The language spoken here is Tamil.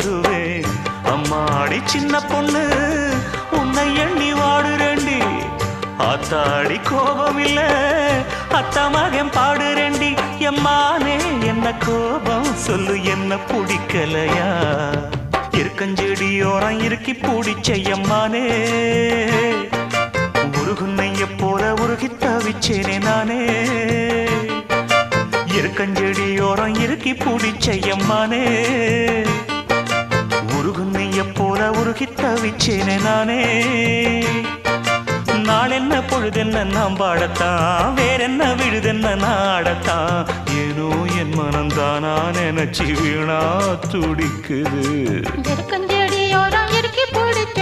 தருவேன். அம்மாடி சின்ன பொண்ணு உன்னை எண்ணி வாடுறேண்டி. ஆத்தாடி கோபம் இல்ல அத்தா மகன் பாடுறேண்டி. எம்மானே என்ன கோபம் சொல்லு, என்ன பிடிக்கலையா? இருக்கஞ்செடியோரம் இருக்கி பிடிச்ச எம்மானே, உருகுன்னைய போல உருகி தவிச்சேனே நானே. இருக்கஞ்செடியோரம் இருக்கி பிடிச்ச எம்மானே, உருகுன்னைய போல உருகி தவிச்சேனே நானே. நாளென்ன பொழுதென்ன நாம் பாடத்தான், வேறென்ன விழுதென்ன நாடத்தான். ஏனோ என் மனம்தானா நினைச்சு வீணா துடிக்குது. இருக்கஞ்செடியோரம் இருக்கி பிடிச்ச